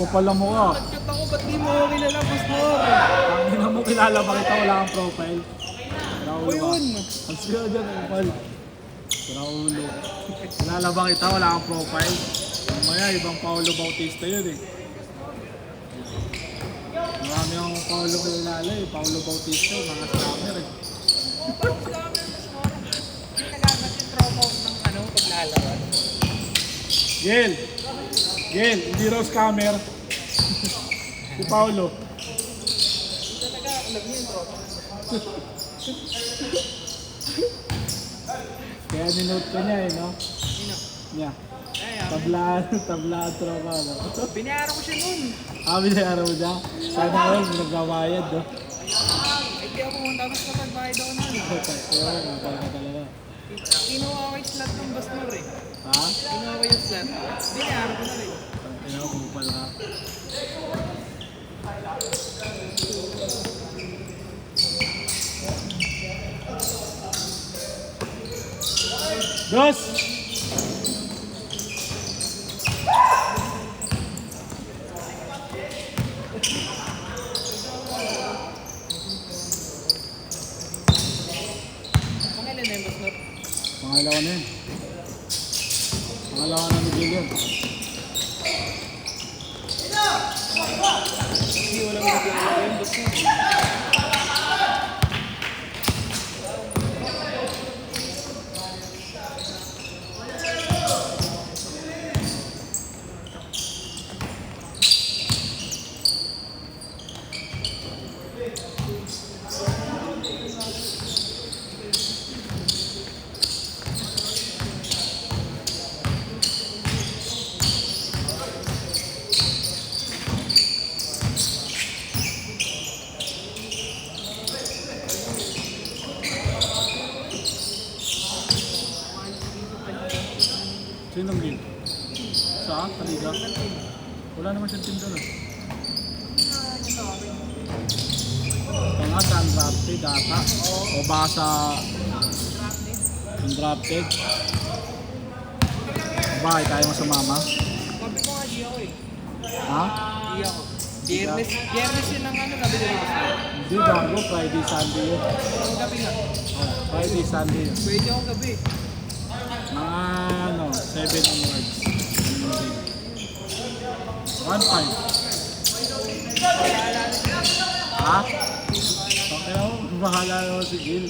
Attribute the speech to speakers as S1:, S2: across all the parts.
S1: Kapal ang mukha.
S2: Nag-chat ako, ba't di mo ako kilala, Pastor?
S1: Ang ina mo, kilala ba kita? Wala kang profile.
S2: O yun.
S1: Ang siya dyan, kapal. Raulo. Kilala ba kita? Wala kang profile. Mamaya, ibang Paolo Bautista yun eh. Marami akong Paolo kilala eh. Paolo Bautista, mga scammer eh.
S2: Parang scammer, Pastor. Nagagat yung trauma ng paglalaban.
S1: Gel! Gel, hindi raw scammer. Si Paolo.
S2: Talaga, alam niyo yung trauma.
S1: Kaya ninote ko niya eh, no?
S2: Sino?
S1: Niya.
S2: Ay,
S1: Tablaan tropa, no?
S2: binayaran ko siya nun.
S1: Binayaran mo siya? Sana all, nagbabayad, no?
S2: Ay, di ako pumunta, mas kapagbayad ako nun.
S1: Ayun, kapal ka talaga.
S2: Kinuha ko yung slot ng Basnor eh.
S1: Ha?
S2: Kinuha ko yung slot. Binayaran ko na rin.
S1: Tingnan mo, kupal ka. Dos!
S2: Pangilan na yung Basnor.
S1: Pangalawa na yun. Pangalawa na ni Gillian.
S2: Hindi, walang nagagawa yung Basnor.
S1: Sinong Gil? Saan? Kaliga? Wala naman siyang team doon. Ito nga sa undrafted ata. O baka sa undrafted. Bakit tayo mo sa mama?
S2: Sabi ko nga, di ako eh.
S1: Ha?
S2: Di ako. Biyernes yun ang ano, sabi nila Basnor.
S1: Hindi gago, Friday, Sunday yun.
S2: Ang gabi nga.
S1: Oh, Friday, Sunday yun.
S2: Pwede ako gabi.
S1: Mga ano, 7 onwards. 1-5. Ha? Okay ako, bahala naman si Gil.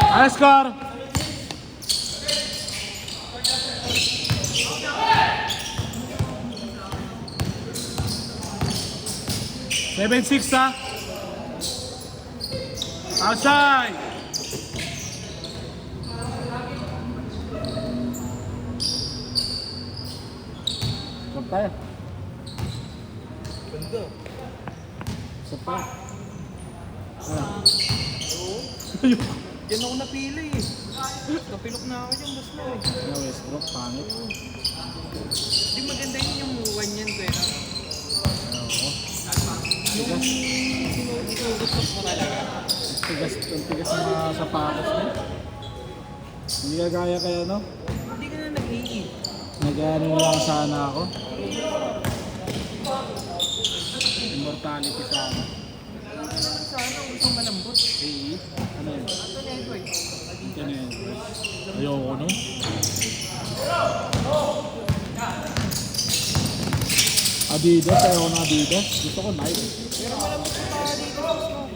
S1: Ano score? Seven six ha? Outside! Stop tayo.
S2: Ganda.
S1: Stop tayo. Ano?
S2: Oo. Yan ako napili eh. Kapilok na ako yung Basnor eh.
S1: Ano, Westbrook, pangit.
S2: Di maganda yun yung one yan, pero
S1: Oo.
S2: yung sinugutok mo talaga.
S1: Ang tigas ng mga sapatos niya. Hindi ka gaya kaya, no?
S2: Hindi ka na nag-ii.
S1: Nag-ano lang sana ako. Immortality sana.
S2: Sana ang gusto malambot.
S1: Ano yun?
S2: Anthony Edwards.
S1: ka na yan. Ayoko, no? Adidas, ayoko na Adidas. Gusto ko Nike.
S2: Pero malambot yung paa dito, boss, no?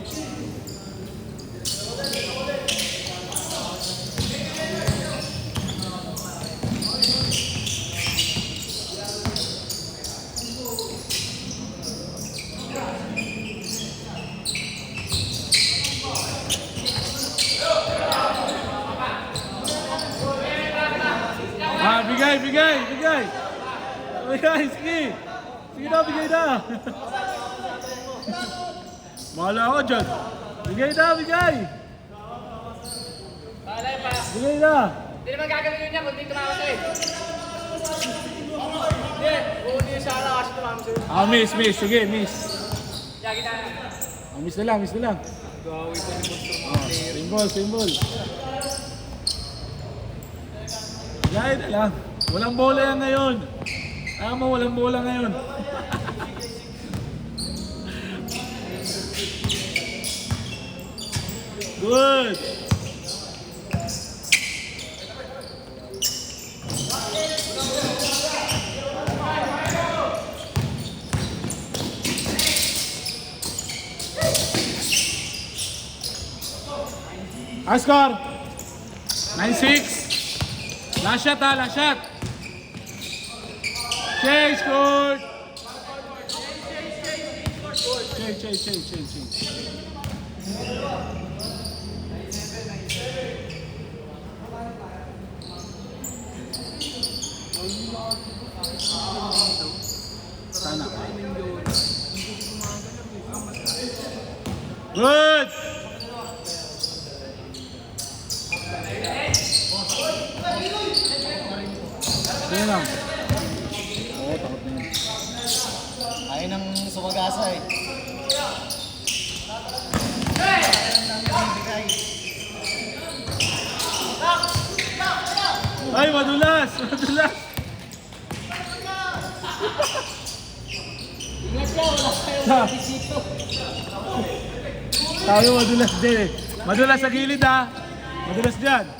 S1: Ah, bigay, bigay, bigay! Bigay, sige! Sige na, bigay na! Bahala ako dyan. Bigay na, bigay!
S3: Palay pa.
S1: Bigay na!
S3: Hindi naman gagawin niya kung di tumama sa'yo. Hindi, uuni yung Sarah kasi tumama sa'yo.
S1: Ah, miss, miss. Sige, miss.
S3: Yagi na.
S1: Ah, miss na lang, miss na lang.
S2: Gawi ko ni Monster mga
S1: Ah,
S2: player.
S1: symbol, symbol. Bigay na lang. Walang bola yan ngayon. Ayaw mo, walang bola ngayon. Good! High score! 9-6. Last shot ha, last shot. Chase, score! Chase. Sana. Good! Sige lang. Oo, takot na yun.
S4: Ayaw nang sumagasa eh.
S1: Ay, madulas! Madulas!
S4: Ingat ka, wala kayong bisito.
S1: Sabi madulas din eh. Madulas sa gilid ha. Madulas dyan.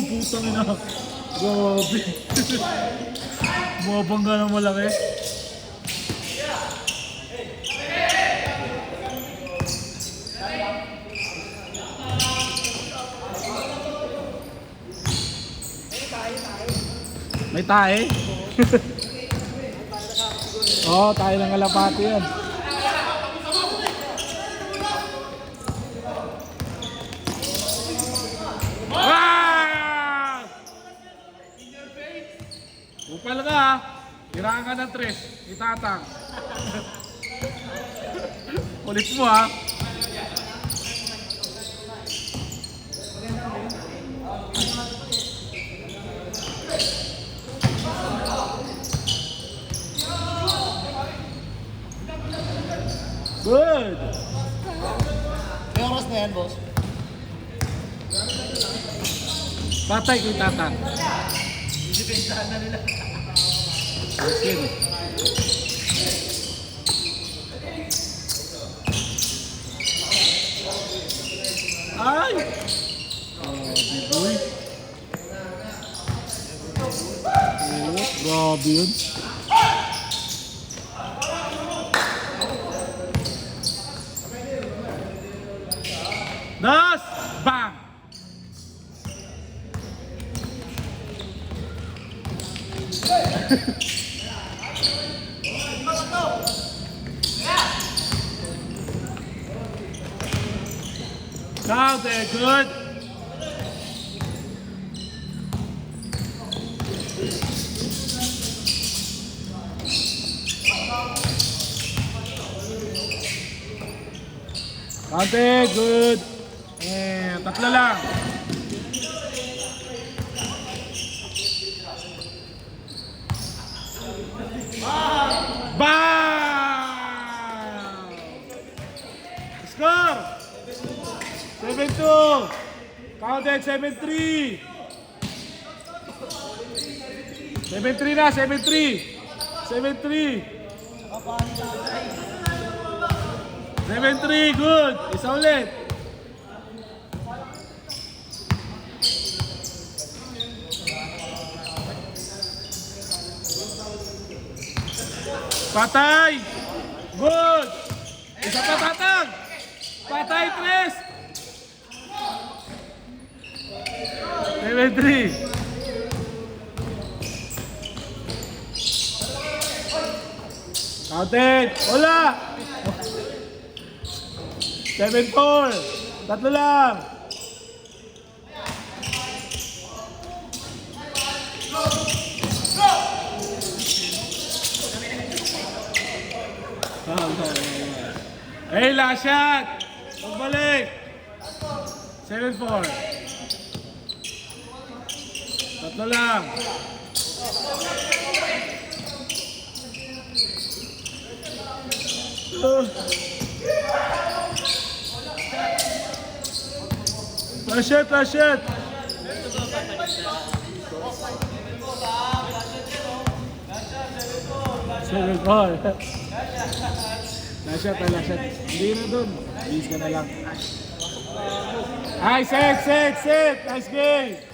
S1: Putang ina. Grabe. Bumabangga ng malaki. May tae? Oo, tayo ng kalapati yan. Ah! Upal ka ha. Tiraan ka ng 3. Itatang. Ulit mo ha. Good!
S4: May oras na yan, boss.
S1: Patay kay Tatang.
S4: Isipintahan na nila.
S1: Sige. Ay! Boy. Grabe yun. Das! Bang! Now they're good. Kante, good. Tatlo lang. Bang! Score! 7-2. Counted 7-3. 7-3 na, 7-3. 7-3. 7-3, good. Isa ulit. Patay. Good. Isa pa tatang. Patay, 3. 7-3. Counted. Wala. 7-4. Tatlo lang. Hey, last shot. Pagbalik. 7-4. Tatlo lang. Last shot, last shot. Seven four. Last shot, last shot. Hindi na dun. Bis ka na lang. Ay, set. Nice game.